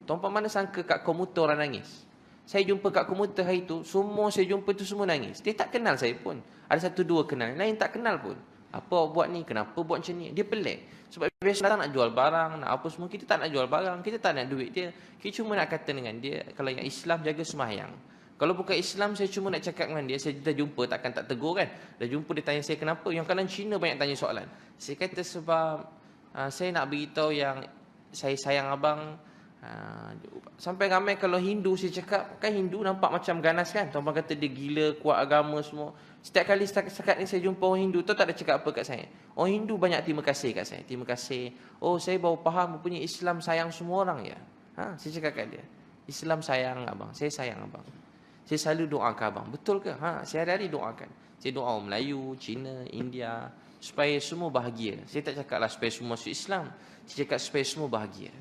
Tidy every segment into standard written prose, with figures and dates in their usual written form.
Tuan-puan mana sangka kat komuter orang nangis? Saya jumpa kat komuter hari tu, semua saya jumpa tu semua nangis. Dia tak kenal saya pun. Ada satu dua kenal, lain tak kenal pun. Apa awak buat ni? Kenapa buat macam ni? Dia pelik. Sebab biasa nak jual barang, nak apa semua. Kita tak nak jual barang, kita tak nak duit dia. Kita cuma nak kata dengan dia, kalau yang Islam jaga sembahyang. Kalau bukan Islam, saya cuma nak cakap dengan dia. Saya dah jumpa, takkan tak tegur kan. Dah jumpa, dia tanya saya kenapa. Yang kanan Cina banyak tanya soalan. Saya kata sebab saya nak beritahu yang saya sayang abang. Sampai ramai kalau Hindu saya cakap, kan Hindu nampak macam ganas kan. Tuan-tuan kata dia gila, kuat agama semua. Setiap kali setakat ni saya jumpa orang Hindu, tu tak ada cakap apa kat saya. Orang Hindu banyak terima kasih kat saya. Terima kasih. Oh, saya baru faham rupanya Islam sayang semua orang ya. Saya cakap kat dia, Islam sayang abang, saya sayang abang. Saya selalu doakan abang. Betul ke? Saya hari-hari doakan. Saya doa orang Melayu, Cina, India, supaya semua bahagia. Saya tak cakaplah supaya semua masuk Islam. Saya cakap supaya semua bahagia.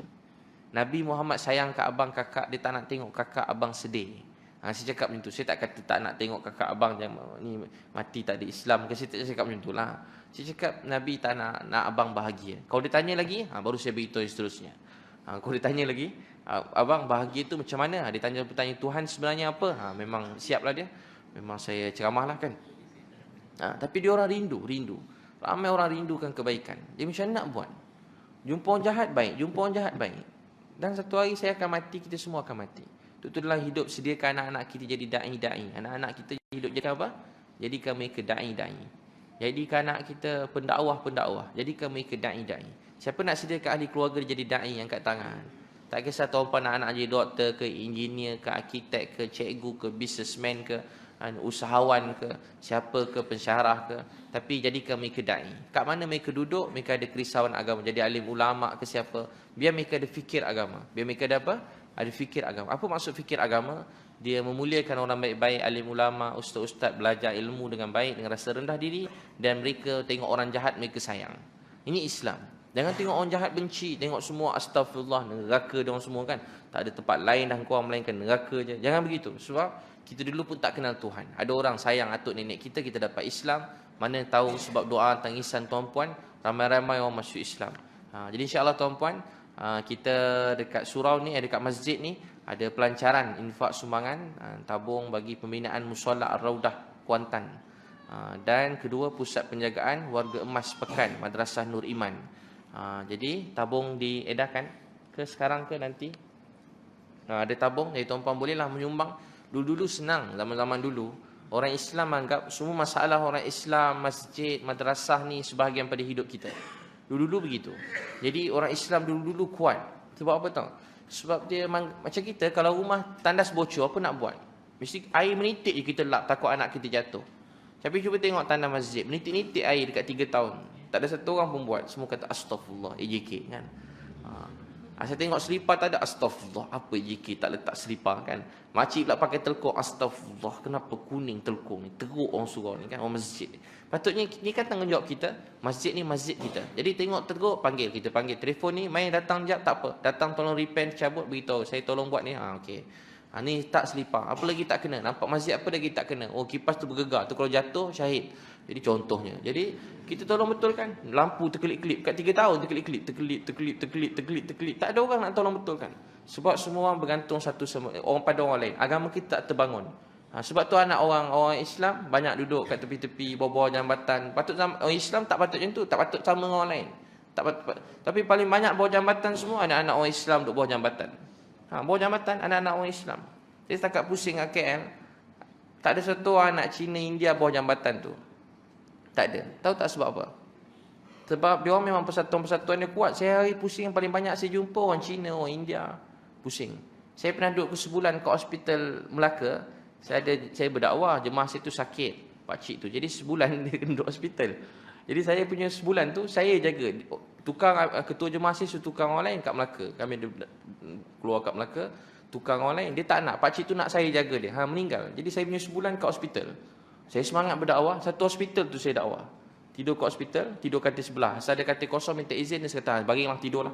Nabi Muhammad sayang kat abang kakak, dia tak nak tengok kakak abang sedih. Saya cakap macam tu. Saya tak kata tak nak tengok kakak abang yang ni mati tak ada Islam ke. Saya tak cakap macam tu lah. Saya cakap Nabi tak nak abang bahagia. Kalau dia tanya lagi, baru saya beritahu seterusnya. Kalau dia tanya lagi, abang bahagia tu macam mana? Dia tanya pertanyaan Tuhan sebenarnya apa? Memang siaplah dia. Memang saya ceramah lah kan. Tapi dia orang rindu. Ramai orang rindukan kebaikan. Dia macam nak buat. Jumpa orang jahat baik, jumpa orang jahat baik. Dan satu hari saya akan mati, kita semua akan mati. Itu dalam hidup, sediakan anak-anak kita jadi da'i-da'i. Anak-anak kita hidup jadi apa? Jadikan mereka da'i-da'i. Jadikan anak kita pendakwah-pendakwah. Jadikan mereka da'i-da'i. Siapa nak sediakan ahli keluarga jadi da'i, angkat tangan. Tak kisah tuan-puan anak-anak jadi doktor ke, engineer ke, arkitek ke, cikgu ke, businessman ke, usahawan ke, siapa ke, pensyarah ke. Tapi jadikan mereka da'i. Kat mana mereka duduk, mereka ada kerisauan agama. Jadi alim ulama ke siapa, biar mereka ada fikir agama. Biar mereka ada apa? Ada fikir agama. Apa maksud fikir agama? Dia memuliakan orang baik-baik, alim ulama, ustaz-ustaz, belajar ilmu dengan baik, dengan rasa rendah diri. Dan mereka tengok orang jahat, mereka sayang. Ini Islam. Jangan tengok orang jahat benci, tengok semua astagfirullah, neraka dia orang semua kan. Tak ada tempat lain dah kau melainkan neraka je. Jangan begitu. Sebab kita dulu pun tak kenal Tuhan. Ada orang sayang atuk nenek kita, kita dapat Islam. Mana tahu sebab doa tangisan tuan-puan, ramai-ramai orang masuk Islam. Jadi insya-Allah tuan-puan, kita dekat surau ni, dekat masjid ni ada pelancaran infak sumbangan tabung bagi pembinaan Musholla Ar-Raudah Kuantan. Dan kedua, pusat penjagaan warga emas Pekan Madrasah Nur Iman. Jadi tabung diedarkan ke sekarang ke nanti? Ada tabung, jadi tuan-puan bolehlah menyumbang. Dulu-dulu senang, zaman-zaman dulu orang Islam anggap semua masalah orang Islam, masjid, madrasah ni sebahagian pada hidup kita. Dulu-dulu begitu. Jadi orang Islam dulu-dulu kuat. Sebab apa tahu? Sebab dia macam kita, kalau rumah tandas bocor, apa nak buat? Mesti air menitik je kita lap, takut anak kita jatuh. Tapi cuba tengok tandas masjid, menitik-nitik air dekat 3 tahun. Tak ada satu orang pun buat. Semua kata astagfirullah, AJK kan. Saya tengok selipar tak ada, astagfirullah. Apa AJK tak letak selipar kan. Makcik pula pakai telekung, astagfirullah. Kenapa kuning telekung ni? Teruk orang surau ni kan, orang masjid. Patutnya ni kan tanggungjawab kita. Masjid ni masjid kita. Jadi tengok teruk, panggil. Kita panggil telefon ni, main datang jap, tak apa. Datang tolong repair, cabut, beritahu. Saya tolong buat ni. Okey. Ni tak selipar. Apa lagi tak kena? Nampak masjid apa lagi tak kena? Oh, kipas tu bergegar. Tu kalau jatuh, syahid. Jadi contohnya. Jadi kita tolong betulkan. Lampu terkelip-kelip. Kat 3 tahun terkelip. Tak ada orang nak tolong betulkan. Sebab semua orang bergantung satu sama orang pada orang lain. Agama kita tak terbangun. Sebab tu anak orang Islam banyak duduk kat tepi-tepi bawah-bawah jambatan. Orang Islam tak patut macam tu. Tak patut sama dengan orang lain. Tapi paling banyak bawah jambatan semua anak-anak orang Islam duduk bawah jambatan. Bawah jambatan anak-anak orang Islam. Jadi setakat pusing kat KL, tak ada satu anak Cina, India bawah jambatan tu. Tak ada. Tahu tak sebab apa? Sebab dia orang memang persatuan-persatuan dia kuat. Saya hari pusing yang paling banyak saya jumpa orang Cina, orang India. Pusing. Saya pernah duduk sebulan kat hospital Melaka. Saya berdakwah, jemaah saya tu sakit, pakcik tu. Jadi sebulan dia kena duduk hospital. Jadi saya punya sebulan tu saya jaga. Tukang ketua jemaah saya suruh tukang orang lain kat Melaka. Kami keluar kat Melaka, tukang orang lain. Dia tak nak, pakcik tu nak saya jaga dia. Meninggal. Jadi saya punya sebulan kat hospital. Saya semangat berdakwah, satu hospital tu saya dakwah. Tidur kat hospital, tidur katil sebelah. Asal ada katil kosong minta izin, dia kata, bagilah tidurlah.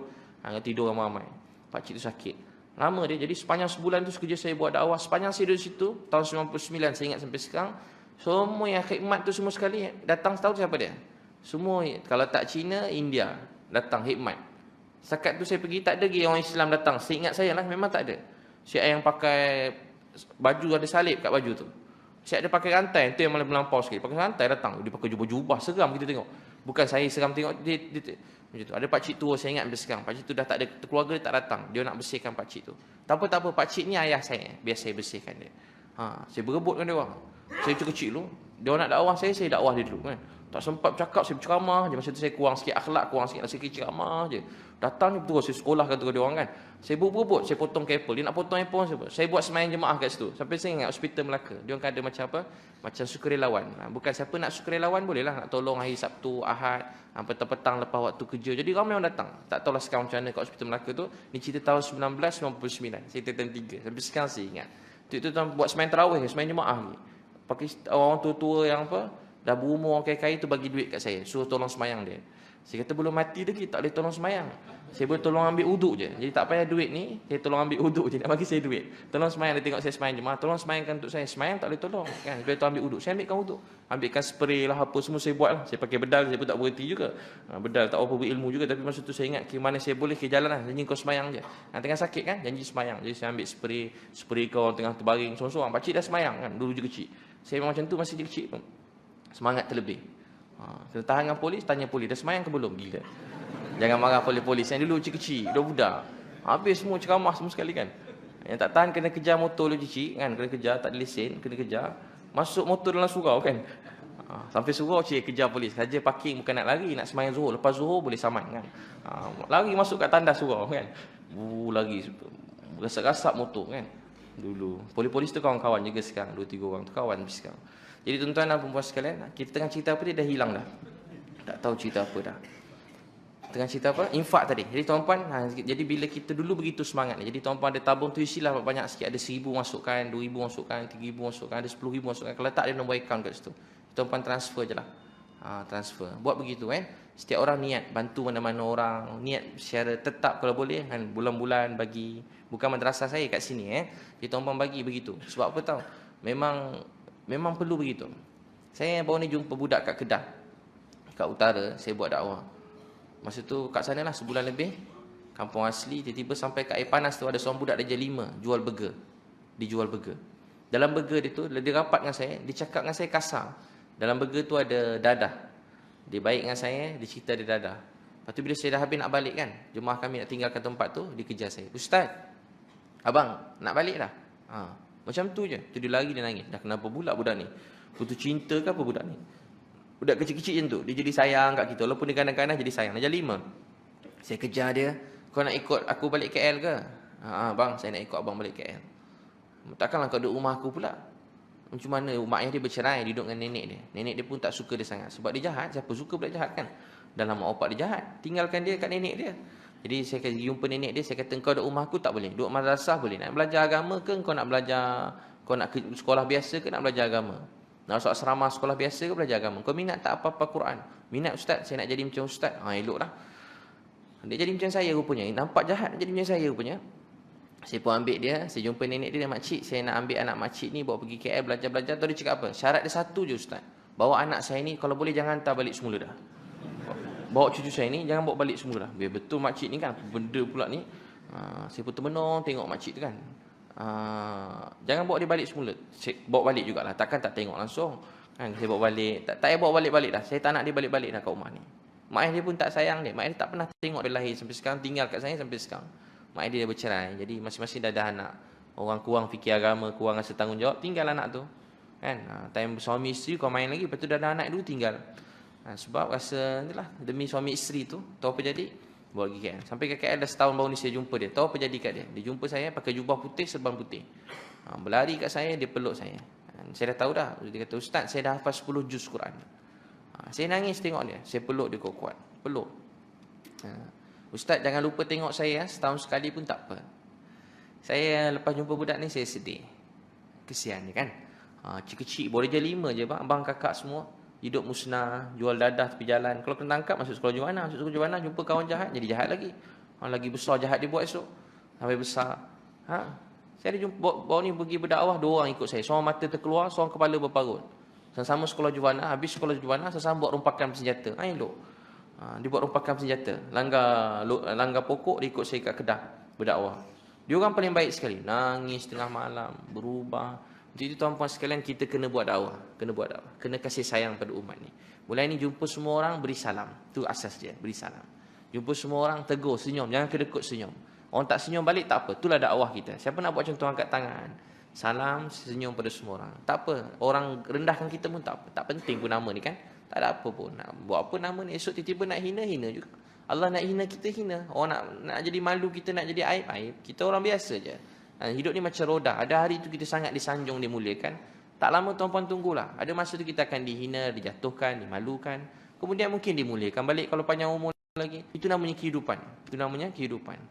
Tidur ramai-ramai. Pakcik tu sakit. Lama dia, jadi sepanjang sebulan tu kerja saya buat dakwah. Sepanjang saya duduk situ, tahun 99 saya ingat sampai sekarang. Semua yang khidmat tu semua sekali datang, tahu siapa dia? Semua, kalau tak Cina, India datang khidmat. Sekat tu saya pergi, tak ada lagi orang Islam datang. Seingat saya lah, memang tak ada. Syiah yang pakai baju ada salib kat baju tu. Syiah ada pakai rantai, tu yang malah melampau sikit. Pakai rantai datang, dia pakai jubah-jubah, seram kita tengok. Bukan saya seram tengok dia macam tu. Ada pakcik tua saya ingat sampai sekarang. Pakcik tu dah tak ada keluarga, dia tak datang. Dia nak bersihkan pakcik tu. Tak apa, pakcik ni ayah saya. Biar saya bersihkan dia. Saya berebut dengan dia orang. Saya kecil dulu. Dia orang nak dakwah saya dakwah dia dulu kan. Tak sempat bercakap, saya berceramah je. Masa tu saya kurang sikit akhlak, kurang sikit. Saya ceramah je. Datang je betul, saya sekolahkan tu dia orang kan. Saya berebut, saya potong kabel. Dia nak potong handphone saya buat sembahyang jemaah kat situ. Sampai saya ingat hospital Melaka. Dia orang ada macam apa? Macam sukarelawan. Bukan siapa nak sukarelawan boleh lah. Nak tolong hari Sabtu, Ahad, petang-petang lepas waktu kerja. Jadi ramai orang datang. Tak tahulah sekarang macam mana kat hospital Melaka tu. Ni cerita tahun 1999. Saya tahun 3. Sampai sekarang saya ingat. Itu buat sembahyang tarawih, sembahyang jemaah ni. Pakai orang tua-tua yang apa? Dah berumur kai-kai tu bagi duit kat saya. Suruh tolong sembahyang dia. Saya kata belum mati lagi, tak boleh tolong sembahyang. Saya boleh tolong ambil uduk je. Jadi tak payah duit ni, saya tolong ambil uduk je. Nak bagi saya duit. Tolong sembahyang, dia tengok saya sembahyang jemaah. Tolong sembahyangkan untuk saya. Sembahyang tak boleh tolong. Kan? Saya tolong ambil uduk. Saya ambilkan uduk. Ambilkan spray lah, apa semua saya buat lah. Saya pakai bedal, saya pun tak berhenti juga. Bedal tak apa berilmu juga. Tapi masa tu saya ingat, ke mana saya boleh ke jalan lah. Janji kau sembahyang je. Tengah sakit kan, janji sembahyang. Jadi saya ambil spray kau tengah terbaring, sorang-sorang. Pakcik dah sembahyang kan, dulu je kecil. Saya memang macam tu masih kecil pun. Semangat terlebih. Kena tahan dengan polis, tanya polis, dah sembahyang ke belum? Gila. Jangan marah polis-polis yang dulu kecil-kecil, dah budak. Habis semua ceramah semua sekali kan. Yang tak tahan kena kejar motor lu kecil kan, kena kejar, tak ada lesen, kena kejar. Masuk motor dalam surau kan. Sampai surau kejar polis. Saja parking bukan nak lari, nak sembahyang zuhur. Lepas zuhur boleh saman kan. Lari masuk kat tandas surau kan. Lari rasap-rasap motor kan. Dulu. Polis-polis tu kawan-kawan juga sekarang. 2-3 orang tu kawan sekarang. Jadi tuan-tuan dan puan-puan sekalian, kita tengah cerita apa dia dah hilang dah. Tak tahu cerita apa dah. Tengah cerita apa? Infak tadi. Jadi tuan-puan, jadi bila kita dulu begitu semangat ni. Jadi tuan-puan ada tabung tu isilah banyak sikit. Ada 1,000 masukkan, 2,000 masukkan, 3,000 masukkan, ada 10,000 masukkan. Kalau tak ada nombor akaun kat situ. Tuan-puan transfer je lah. Transfer. Buat begitu kan. Setiap orang niat bantu mana-mana orang. Niat secara tetap kalau boleh kan. Bulan-bulan bagi. Bukan madrasah saya kat sini Jadi tuan-puan bagi begitu. Sebab apa tahu? Memang perlu begitu. Saya baru ni jumpa budak kat Kedah. Kat utara, saya buat dakwah. Masa tu kat sana lah sebulan lebih. Kampung asli, tiba-tiba sampai kat air panas tu ada seorang budak darjah 5 jual burger. Dijual burger. Dalam burger dia tu, dia rapat dengan saya, dia cakap dengan saya kasar. Dalam burger tu ada dadah. Dia baik dengan saya, dia cerita dia dadah. Lepas tu bila saya dah habis nak balik kan, jemaah kami nak tinggalkan tempat tu, dia kejar saya. Ustaz, abang, nak balik dah? Macam tu je. Tu dia lari, dia nangis. Dah kenapa pula budak ni? Putus cinta ke apa budak ni? Budak kecil-kecil macam tu. Dia jadi sayang kat kita. Walaupun dia kadang-kadang jadi sayang. Darjah 5. Saya kejar dia. Kau nak ikut aku balik KL ke? Bang, saya nak ikut abang balik KL. Takkanlah kau duduk rumah aku pula. Macam mana mak ayah dia bercerai, dia duduk dengan nenek dia. Nenek dia pun tak suka dia sangat. Sebab dia jahat. Siapa suka pula jahat kan? Dalam mak opak dia jahat. Tinggalkan dia kat nenek dia. Jadi saya jumpa nenek dia, saya kata kau duduk rumah aku tak boleh. Duduk madrasah boleh. Nak belajar agama ke kau nak belajar, kau nak sekolah biasa ke nak belajar agama? Nak masuk asrama sekolah biasa ke belajar agama? Kau minat tak apa-apa Quran? Minat ustaz, saya nak jadi macam ustaz. Elok lah. Dia jadi macam saya rupanya. Nampak jahat jadi macam saya rupanya. Saya pun ambil dia, saya jumpa nenek dia, makcik, saya nak ambil anak makcik ni bawa pergi KL belajar-belajar. Tahu dia cakap apa? Syarat dia satu je ustaz. Bawa anak saya ni kalau boleh jangan hantar balik semula dah. Bawa cucu saya ni jangan bawa balik semula dah. Biar betul makcik ni kan apa benda pula ni. Saya pun termenung tengok makcik tu kan. Jangan bawa dia balik semula. Saya bawa balik jugalah. Takkan tak tengok langsung. Kan saya bawa balik. Tak payah bawa balik-balik dah. Saya tak nak dia balik-balik dah kat rumah ni. Mak ayah dia pun tak sayang dia. Mak ayah dia tak pernah tengok dia lahir sampai sekarang, tinggal kat saya sampai sekarang. Mak ayah dia dah bercerai. Jadi masing-masing dah ada anak. Orang kurang fikir agama, kurang rasa tanggungjawab, tinggal anak tu. Kan? Time suami isteri kau main lagi, lepas tu dah ada anak dulu tinggal. Sebab rasa itulah demi suami isteri tu, tahu apa jadi? Bawa pergi KL. Sampai ke KL dah setahun baru ni saya jumpa dia. Tahu apa jadi kat dia? Dia jumpa saya pakai jubah putih, serban putih. Berlari kat saya, dia peluk saya. Saya dah tahu dah. Dia kata, Ustaz, saya dah hafal 10 juz Quran. Saya nangis tengok dia. Saya peluk dia kuat-kuat. Peluk. Ustaz, jangan lupa tengok saya. Setahun sekali pun tak apa. Saya lepas jumpa budak ni, saya sedih. Kesian dia kan. Kecil-kecil. Boleh je 5 je bang. Abang kakak semua. Hidup musnah, jual dadah tepi jalan. Kalau kena tangkap, masuk sekolah juana. Masuk sekolah juana, jumpa kawan jahat, jadi jahat lagi. Lagi besar jahat dia buat esok. Sampai besar. Saya ada jumpa, bawa ni pergi berdakwah, 2 orang ikut saya. Seorang mata terkeluar, seorang kepala berparut. Sama-sama sekolah juana, habis sekolah juana, sama-sama buat rompakan bersenjata. Elok. Dia buat rompakan senjata, langgar pokok, dia ikut saya kat Kedah berdakwah. Dia orang paling baik sekali, nangis tengah malam, berubah. Jadi tuan-puan sekalian, kita kena buat dakwah, kena kasih sayang pada umat ni. Mulai ni jumpa semua orang beri salam, tu asas dia, beri salam. Jumpa semua orang tegur, senyum, jangan kedekut senyum. Orang tak senyum balik tak apa, itulah dakwah kita. Siapa nak buat contoh angkat tangan, salam, senyum pada semua orang. Tak apa, orang rendahkan kita pun tak apa, tak penting pun nama ni kan. Tak ada apa pun, nak buat apa nama ni, esok tiba-tiba nak hina juga. Allah nak hina kita, hina. Orang nak jadi malu kita, nak jadi aib. Kita orang biasa je. Hidup ni macam roda. Ada hari tu kita sangat disanjung, dimuliakan. Tak lama tuan-puan tunggulah. Ada masa tu kita akan dihina, dijatuhkan, dimalukan. Kemudian mungkin dimuliakan balik kalau panjang umur lagi. Itu namanya kehidupan.